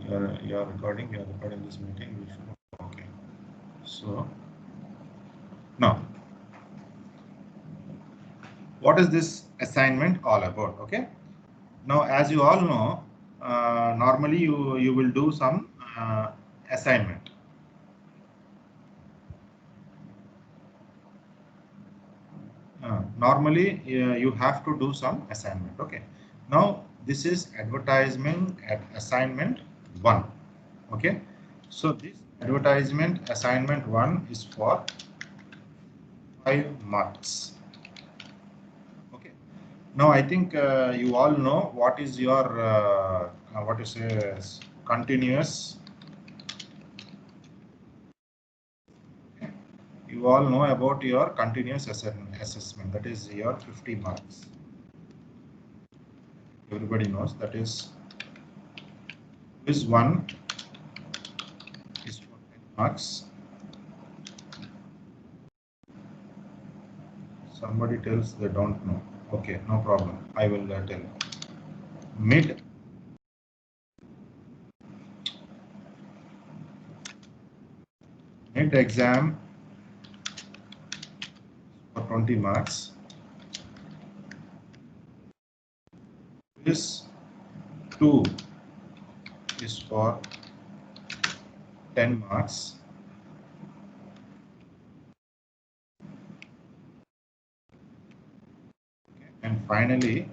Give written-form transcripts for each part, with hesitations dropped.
You're recording this meeting. Okay. So now, what is this assignment all about? Okay. Now, as you all know, normally you will do some assignment. Normally you have to do some assignment. Okay. Now this is advertisement at assignment 1. Okay. So this advertisement assignment 1 is for 5 marks. Okay. Now I think you all know what is your what you say continuous. Okay. You all know about your continuous assessment, that is your 50 marks. Everybody knows that is quiz 1 is for 10 marks. Somebody tells they don't know. Okay, no problem. I will tell. Mid exam for 20 marks. Quiz 2 is for 10 marks. Okay. And finally,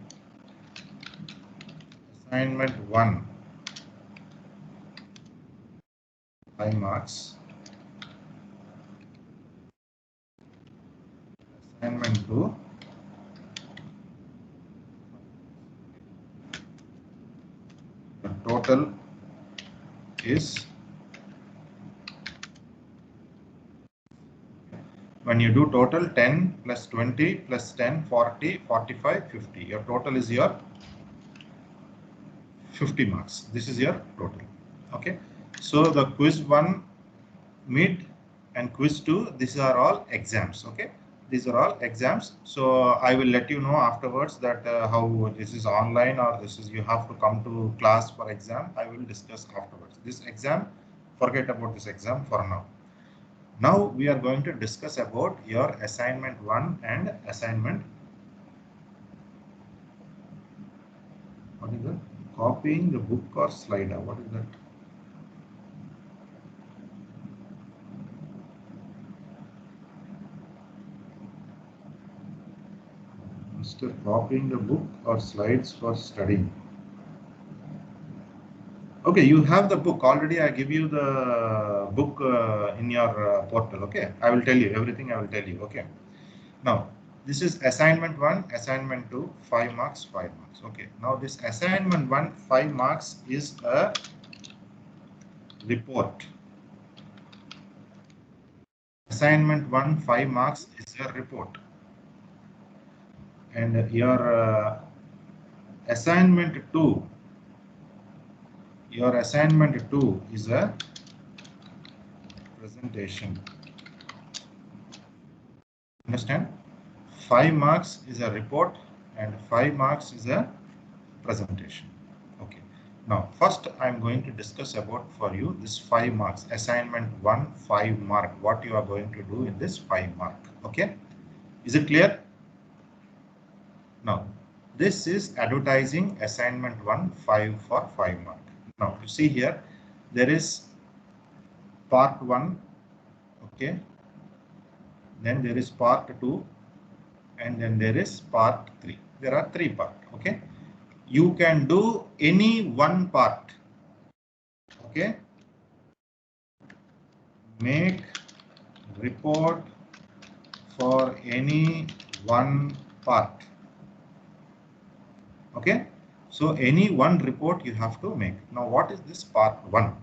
assignment 1, 5 marks. Assignment 2, the total is, when you do total, 10 plus 20 plus 10, 40, 45, 50. Your total is your 50 marks. This is your total. Okay. So the quiz 1, mid, and quiz 2, these are all exams. Okay. These are all exams. So I will let you know afterwards that how this is online or this is you have to come to class for exam. I will discuss afterwards. This exam, forget about this exam for now. Now we are going to discuss about your assignment 1 and assignment. What is that? Copying the book or slider? What is that? Mr. Copying the book or slides for studying? Okay, you have the book already. I give you the book in your portal. Okay, I will tell you everything. I will tell you. Okay. Now this is assignment 1, assignment 2, 5 marks, 5 marks. Okay. Now this assignment 1, 5 marks is a report. Assignment 1, 5 marks is a report. And your assignment 2, is a presentation. Understand? 5 marks is a report and 5 marks is a presentation. Okay. Now first I am going to discuss about for you this 5 marks. Assignment 1, 5 mark. What you are going to do in this 5 mark. Okay. Is it clear? Now this is advertising assignment 1, 5 for 5 mark. Now you see here there is part 1. Okay. Then there is part 2 and then there is part 3. There are 3 parts. Okay. You can do any one part. Okay. Make report for any one part. Okay. So any one report you have to make. Now what is this part 1?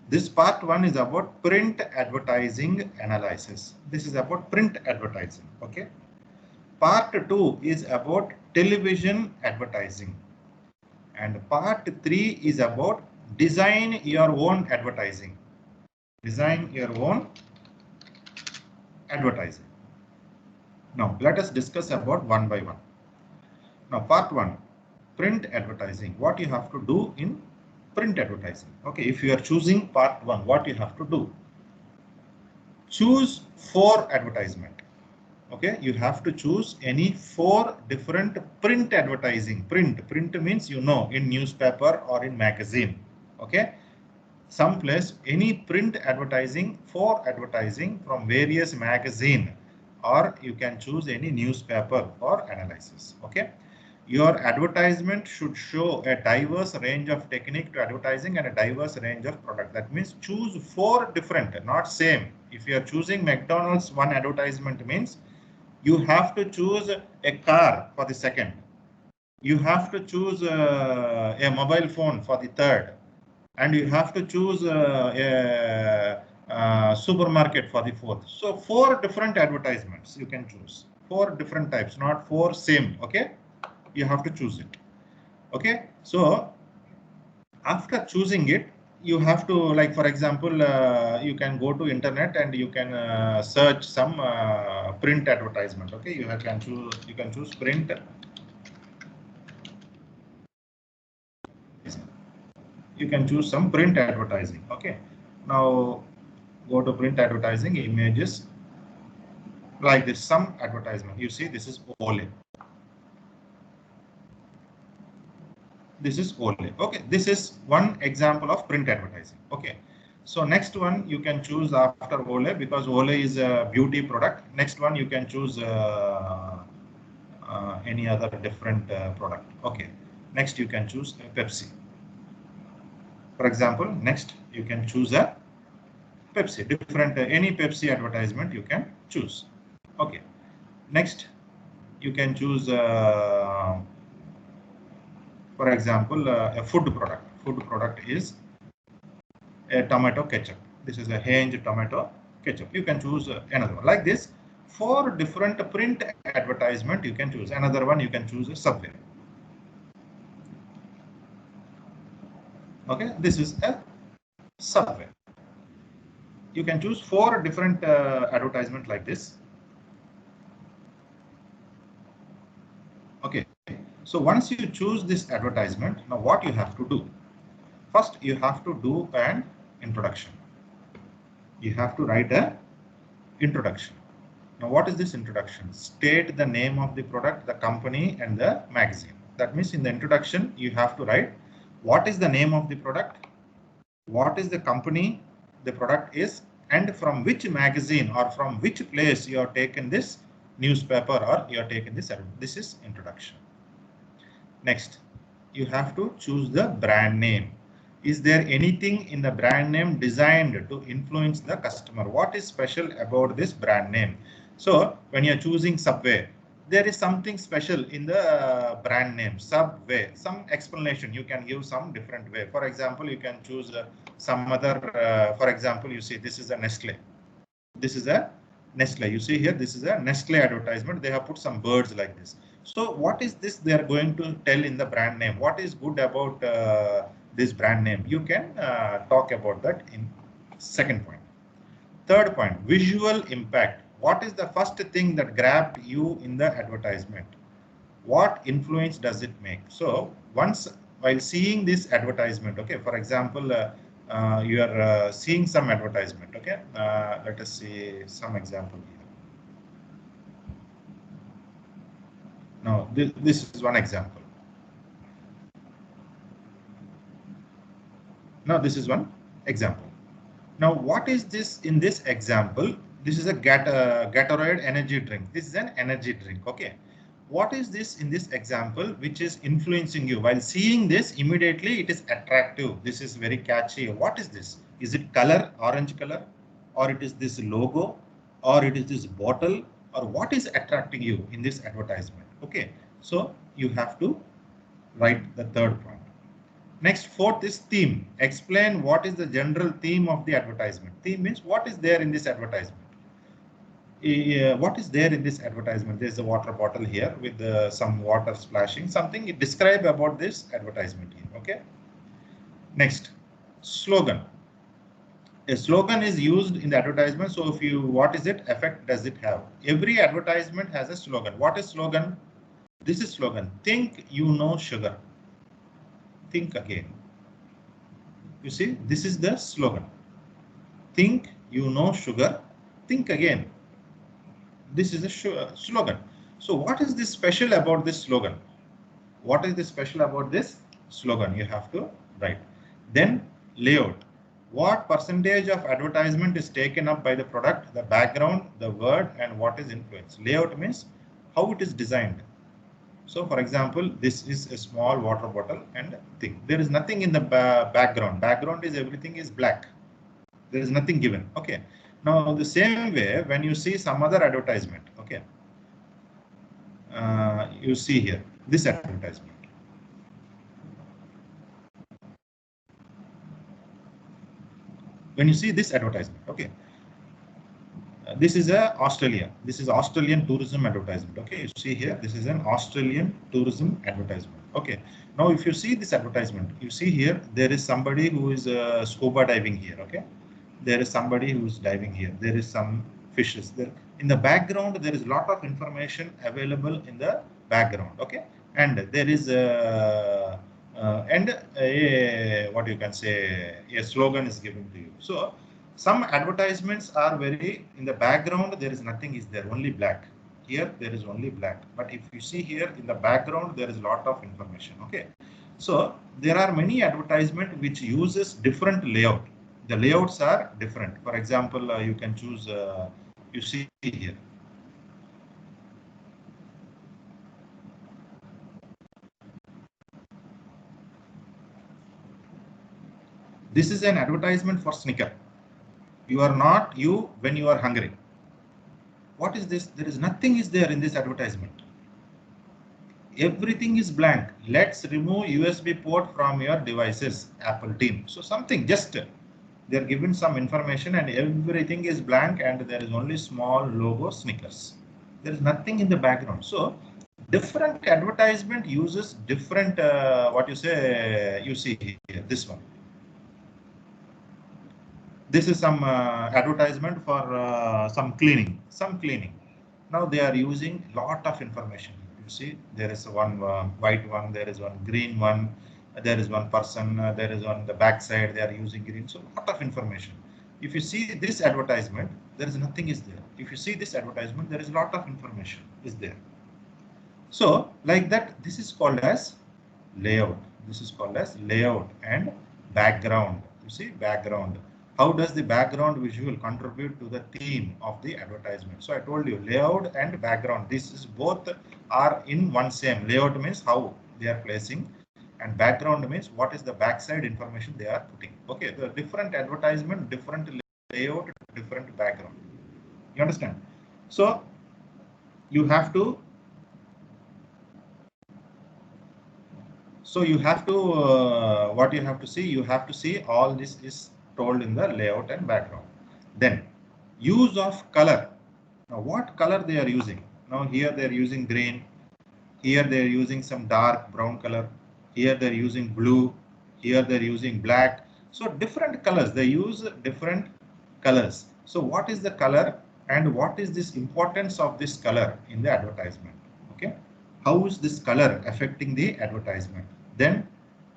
This part 1 is about print advertising analysis. This is about print advertising. Okay. Part 2 is about television advertising. And part 3 is about design your own advertising. Design your own advertising. Now let us discuss about one by one. Now part 1, print advertising. What you have to do in print advertising. Okay, if you are choosing part 1, what you have to do? Choose 4 advertisement. Okay, you have to choose any 4 different print advertising. Print means, you know, in newspaper or in magazine. Okay, some place any print advertising, 4 advertising from various magazine, or you can choose any newspaper for analysis. Okay, your advertisement should show a diverse range of technique to advertising and a diverse range of product. That means choose 4 different, not same. If you are choosing McDonald's one advertisement, means you have to choose a car for the second. You have to choose a mobile phone for the third. And you have to choose a supermarket for the fourth. So 4 different advertisements you can choose. 4 different types, not 4 same. Okay, you have to choose it. Okay, so after choosing it, you have to, like, for example, you can go to internet and you can search some print advertisement. Okay, you can choose print. You can choose some print advertising. Okay, now go to print advertising, images, like this, some advertisement. You see, this is Ole. This is Ole. Okay, this is one example of print advertising. Okay, so next one you can choose after Ole, because Ole is a beauty product. Next one you can choose any other different product. Okay, next you can choose Pepsi. For example, next you can choose a Pepsi, different any Pepsi advertisement you can choose. Okay, next you can choose for example a food product. Food product is a tomato ketchup. This is a Heinz tomato ketchup. You can choose another one like this. 4 different print advertisement you can choose. Another one you can choose a Subway. Okay, this is a Subway. You can choose 4 different advertisement like this. Okay, so once you choose this advertisement, now what you have to do? First, you have to do an introduction. You have to write a introduction. Now, what is this introduction? State the name of the product, the company, and the magazine. That means in the introduction, you have to write what is the name of the product, what is the company the product is, and from which magazine or from which place you have taken this newspaper or you have taken this. This is introduction. Next, you have to choose the brand name. Is there anything in the brand name designed to influence the customer? What is special about this brand name? So when you're choosing Subway, there is something special in the brand name, Subway. Some explanation you can give some different way. For example, you can choose some other, for example, you see this is a Nestle. This is a Nestle. You see here, this is a Nestle advertisement. They have put some birds like this. So what is this they are going to tell in the brand name? What is good about this brand name? You can talk about that in second point. Third point, visual impact. What is the first thing that grabbed you in the advertisement? What influence does it make? So once while seeing this advertisement, okay, for example, you are seeing some advertisement, okay, let us see some example here. Now this is one example. Now this is one example. Now what is this in this example? This is a Gatorade energy drink. This is an energy drink, okay. What is this in this example which is influencing you? While seeing this, immediately it is attractive. This is very catchy. What is this? Is it color, orange color, or it is this logo, or it is this bottle, or what is attracting you in this advertisement? Okay, so you have to write the third point. Next, fourth is theme. Explain what is the general theme of the advertisement. Theme means what is there in this advertisement. What is there in this advertisement? There's a water bottle here with some water splashing, something it describe about this advertisement here. Okay. Next, slogan. A slogan is used in the advertisement. So if you, what is it? Effect does it have? Every advertisement has a slogan. What is slogan? This is slogan. Think you know sugar. Think again. You see, this is the slogan. Think you know sugar, think again. This is a slogan. So what is this special about this slogan? What is this special about this slogan? You have to write. Then layout. What percentage of advertisement is taken up by the product, the background, the word, and what is influenced? Layout means how it is designed. So for example, this is a small water bottle and thing. There is nothing in the background. Background is everything is black. There is nothing given. Okay. Now the same way, when you see some other advertisement, okay, you see here this advertisement. When you see this advertisement, okay, this is Australia. This is Australian tourism advertisement. Okay, you see here, this is an Australian tourism advertisement. Okay, now if you see this advertisement, you see here there is somebody who is scuba diving here. Okay, there is somebody who is diving here. There is some fishes there. In the background, there is a lot of information available in the background. Okay, and there is what you can say, a slogan is given to you. So some advertisements are very, in the background there is nothing is there, only black. Here there is only black, but if you see here in the background there is a lot of information. Okay, so there are many advertisement which uses different layout. The layouts are different. For example, you can choose, you see here, this is an advertisement for Snicker. You are not you when you are hungry. What is this? There is nothing is there in this advertisement. Everything is blank. Let's remove USB port from your devices, Apple team. So something, just they're given some information and everything is blank and there is only small logo Snickers. There is nothing in the background. So different advertisement uses different, what you say, you see here, this one. This is some advertisement for some cleaning, Now they are using lot of information. You see, there is one white one, there is one green one, there is one person, there is on the back side, they are using green. So lot of information. If you see this advertisement, there is nothing is there. If you see this advertisement, there is a lot of information is there. So like that, this is called as layout. This is called as layout and background. You see, background. How does the background visual contribute to the theme of the advertisement? So I told you layout and background. This is both are in one same. Layout means how they are placing, and background means what is the backside information they are putting. Okay, the different advertisement, different layout, different background. You understand? So you have to. So you have to, what you have to see, you have to see all this is told in the layout and background. Then use of color. Now what color they are using? Now here they are using green. Here they are using some dark brown color. Here they are using blue. Here they are using black. So different colors, they use different colors. So what is the color and what is this importance of this color in the advertisement? Okay. How is this color affecting the advertisement? Then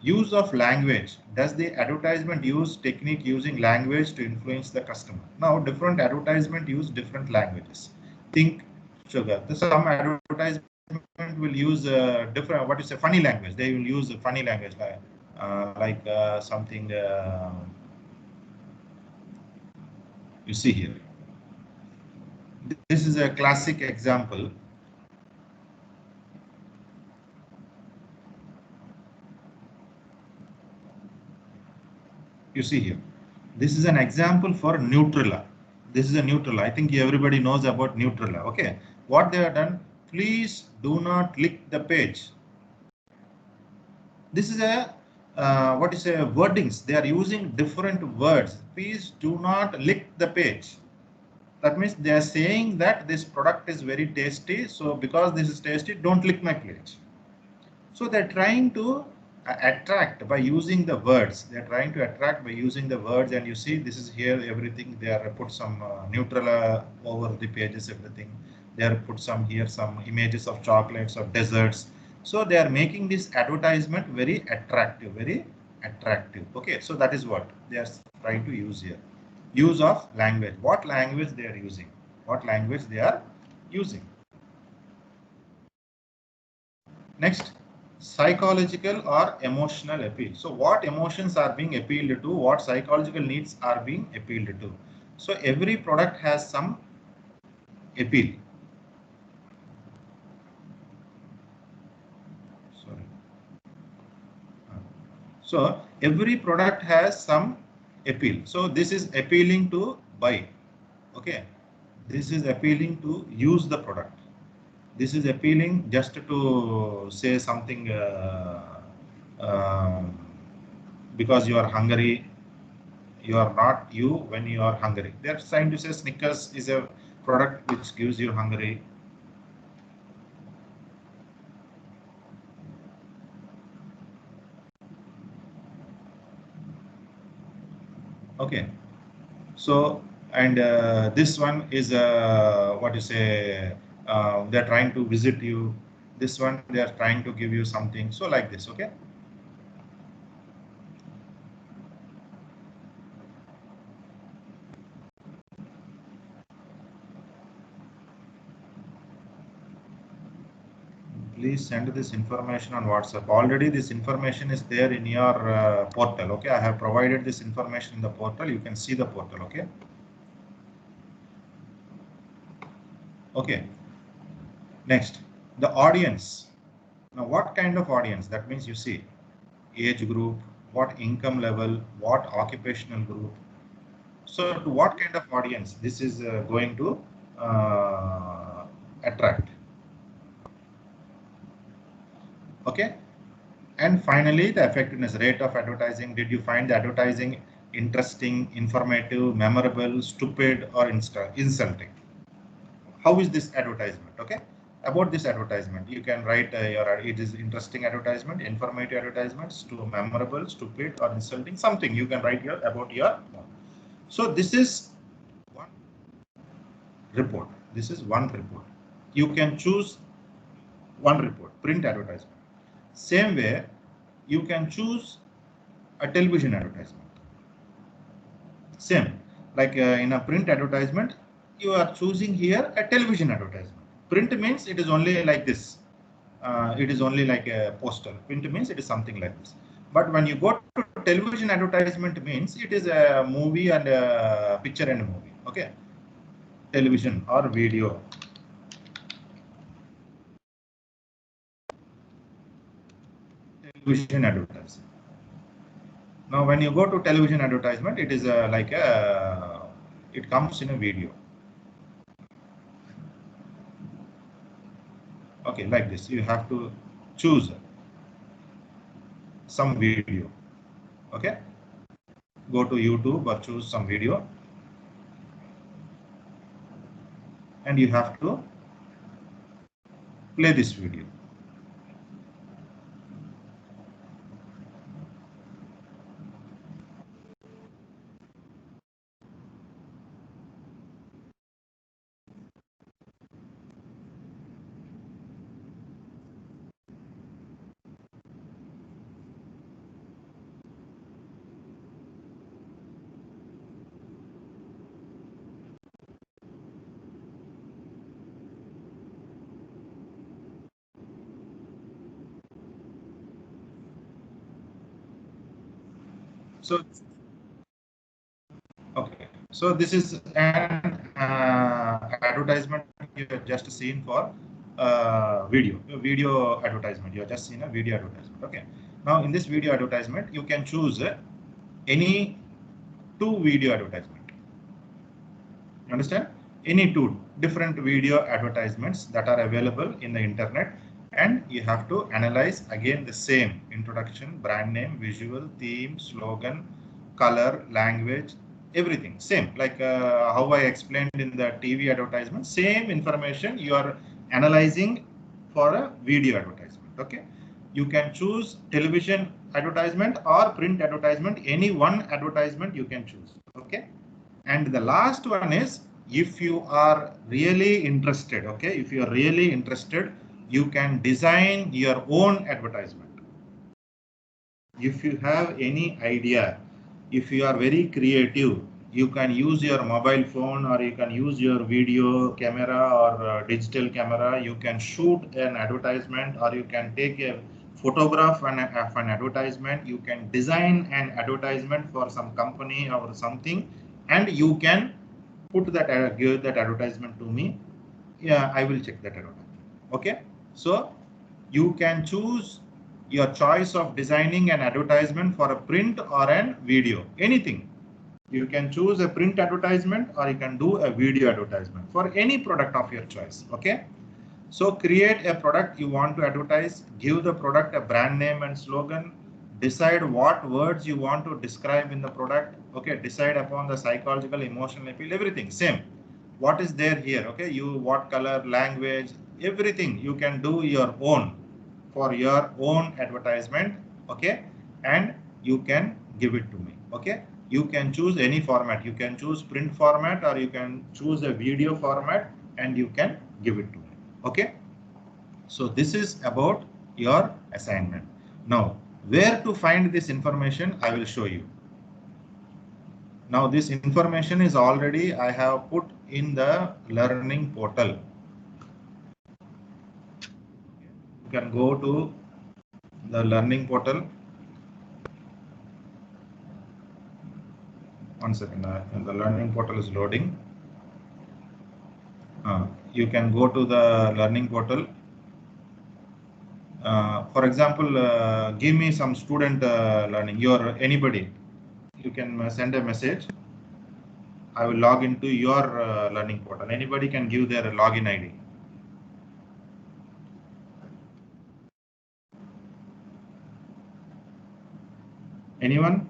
use of language. Does the advertisement use technique using language to influence the customer? Now different advertisement use different languages. Think sugar. Some advertisement will use different, what is a funny language. They will use a funny language like something you see here. This is a classic example. You see here, this is an example for Nutrilla. This is a Nutrilla. I think everybody knows about Nutrilla. Okay, what they have done, please do not lick the page. This is a what is a wordings. They are using different words. Please do not lick the page. That means they are saying that this product is very tasty. So because this is tasty, don't lick my page. So they're trying to attract by using the words. They're trying to attract by using the words, and you see this is here everything. They are put some Nutrilla over the pages, everything. They are put some here some images of chocolates or desserts. So they are making this advertisement very attractive, very attractive. Okay, so that is what they are trying to use here. Use of language. What language they are using? What language they are using? Next, psychological or emotional appeal. So what emotions are being appealed to? What psychological needs are being appealed to? So every product has some appeal. Sorry. So every product has some appeal. So this is appealing to buy. Okay. This is appealing to use the product. This is appealing just to say something because you are hungry. You are not you when you are hungry. They are trying to say Snickers is a product which gives you hungry. Okay. So, and this one is what you say, they're trying to visit you. This one, they are trying to give you something. So like this, okay? Please send this information on WhatsApp. Already this information is there in your portal, okay? I have provided this information in the portal. You can see the portal, okay? Okay. Next, the audience. Now, what kind of audience? That means you see age group, what income level, what occupational group. So, to what kind of audience this is going to attract? Okay. And finally, the effectiveness rate of advertising. Did you find the advertising interesting, informative, memorable, stupid, or insulting? How is this advertisement? Okay. About this advertisement, you can write it is interesting advertisement, informative advertisements, to memorable, stupid, or insulting. Something you can write here about your. So this is one report. This is one report. You can choose one report, print advertisement. Same way, you can choose a television advertisement. Same, like in a print advertisement, you are choosing here a television advertisement. Print means it is only like this. It is only like a poster. Print means it is something like this. But when you go to television advertisement means it is a movie and a picture and a movie. Okay. Television or video. Television advertising. Now, when you go to television advertisement, it is like it comes in a video. Okay, like this. You have to choose some video. Okay, go to YouTube or choose some video, and you have to play this video. So, okay. So this is an advertisement you have just seen for video advertisement. You have just seen a video advertisement. Okay. Now in this video advertisement, you can choose any two video advertisement. You understand? Any two different video advertisements that are available in the internet, and you have to analyze again the same introduction, brand name, visual, theme, slogan, color, language, everything same, like how I explained in the TV advertisement. Same information you are analyzing for a video advertisement. Okay, you can choose television advertisement or print advertisement. Any one advertisement you can choose. Okay, and the last one is, if you are really interested, okay, if you are really interested, you can design your own advertisement. If you have any idea, if you are very creative, you can use your mobile phone or you can use your video camera or digital camera. You can shoot an advertisement or you can take a photograph of an advertisement. You can design an advertisement for some company or something, and you can put that give that advertisement to me. Yeah, I will check that advertisement. Okay, so you can choose your choice of designing an advertisement for a print or a video, anything. You can choose a print advertisement or you can do a video advertisement for any product of your choice. Okay, so create a product you want to advertise, give the product a brand name and slogan, decide what words you want to describe in the product. Okay, decide upon the psychological, emotional appeal, everything same. What is there here? Okay, you what color, language, everything you can do your own for your own advertisement. Okay, and you can give it to me. Okay, you can choose any format. You can choose print format or you can choose a video format and you can give it to me. Okay, so this is about your assignment. Now, where to find this information, I will show you. Now, this information is already I have put in the learning portal. You can go to the learning portal. One second, the learning portal is loading. You can go to the learning portal. For example, give me some student learning. Your anybody, you can send a message. I will log into your learning portal. Anybody can give their login ID. Anyone?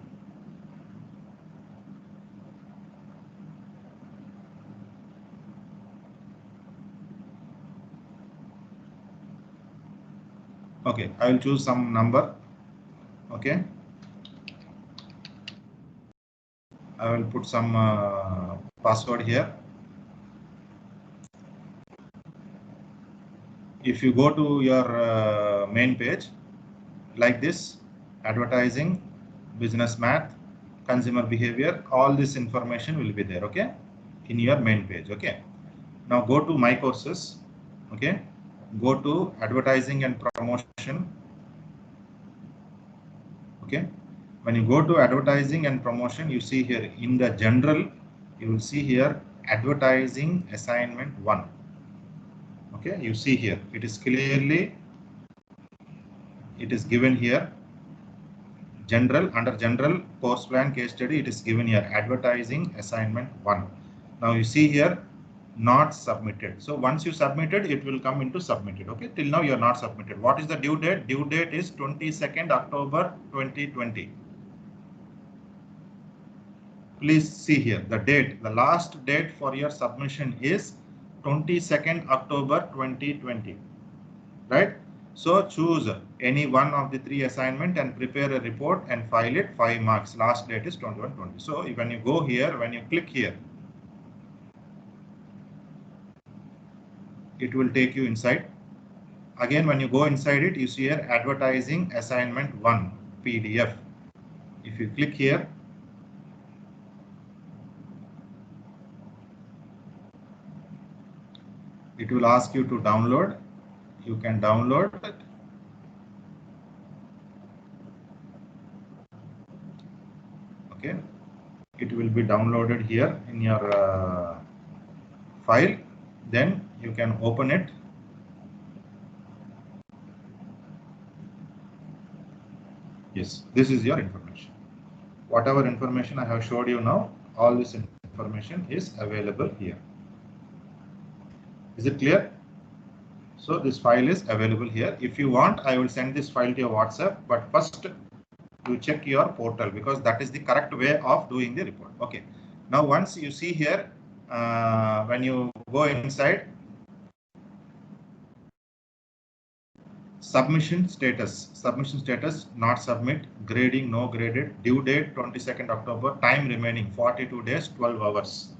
Okay, I will choose some number. Okay, I will put some password here. If you go to your main page like this, advertising, business math, consumer behavior, all this information will be there. Okay, in your main page. Okay, now go to my courses. Okay, go to advertising and promotion. Okay, when you go to advertising and promotion, you see here in the general, you will see here advertising assignment 1. Okay, you see here it is clearly, it is given here general, under general course plan case study, it is given here advertising assignment 1. Now you see here not submitted. So once you submitted, it will come into submitted. Okay, till now you are not submitted. What is the due date? Due date is 22nd October 2020. Please see here the date, the last date for your submission is 22nd October 2020, right? So choose any one of the 3 assignment and prepare a report and file it, 5 marks. Last date is 21/20. So when you go here, when you click here, it will take you inside. Again, when you go inside it, you see here advertising assignment 1 PDF. If you click here, it will ask you to download. You can download it. Okay, it will be downloaded here in your file. Then you can open it. Yes, this is your information. Whatever information I have showed you now, all this information is available here. Is it clear? So this file is available here. If you want, I will send this file to your WhatsApp, but first you check your portal because that is the correct way of doing the report. Okay. Now once you see here, when you go inside, submission status not submit, grading no graded, due date 22nd October, time remaining 42 days 12 hours.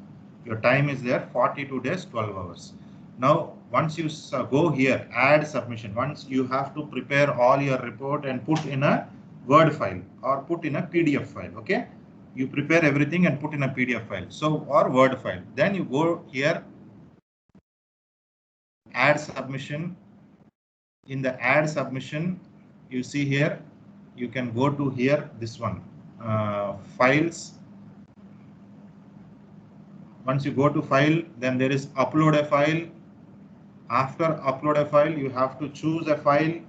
Your time is there 42 days 12 hours. Now once you go here, add submission, once you have to prepare all your report and put in a Word file or put in a PDF file. Okay, you prepare everything and put in a PDF file. So, or Word file. Then you go here, add submission. In the add submission, you see here, you can go to here, this one, files. Once you go to file, then there is upload a file. After upload a file, you have to choose a file.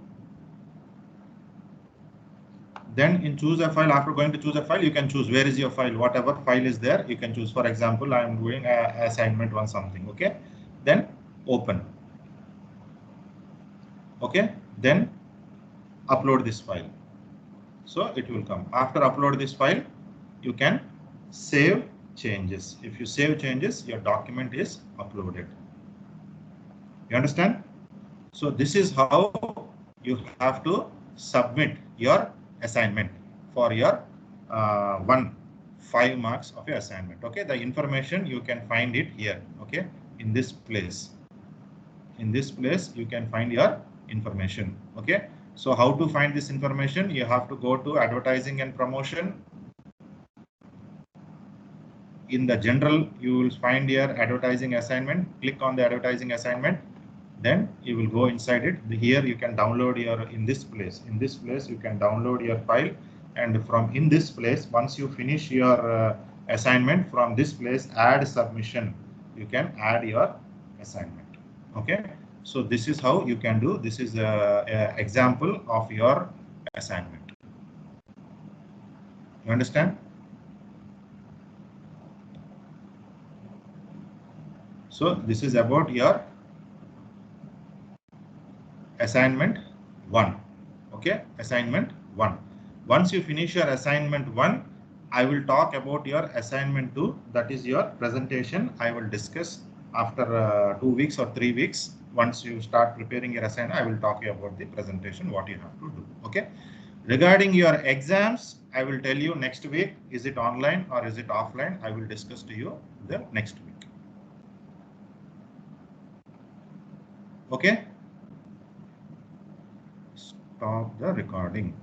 Then in choose a file, after going to choose a file, you can choose where is your file, whatever file is there, you can choose. For example, I am doing a assignment on something. Okay, then open. Okay, then upload this file. So it will come. After upload this file, you can save changes. If you save changes, your document is uploaded. You understand? So this is how you have to submit your assignment for your 5 marks of your assignment. Okay, the information you can find it here. Okay, in this place. In this place you can find your information. Okay, so how to find this information? You have to go to advertising and promotion. In the general, you will find your advertising assignment. Click on the advertising assignment. Then you will go inside it. Here you can download your, in this place you can download your file, and from in this place, once you finish your assignment, from this place add submission, you can add your assignment. Okay, so this is how you can do. This is a example of your assignment. You understand? So this is about your assignment 1. Okay, assignment 1. Once you finish your assignment 1, I will talk about your assignment 2. That is your presentation. I will discuss after 2 weeks or 3 weeks. Once you start preparing your assignment, I will talk you about the presentation, what you have to do. Okay. Regarding your exams, I will tell you next week, is it online or is it offline? I will discuss to you the next week. Okay. Stop the recording.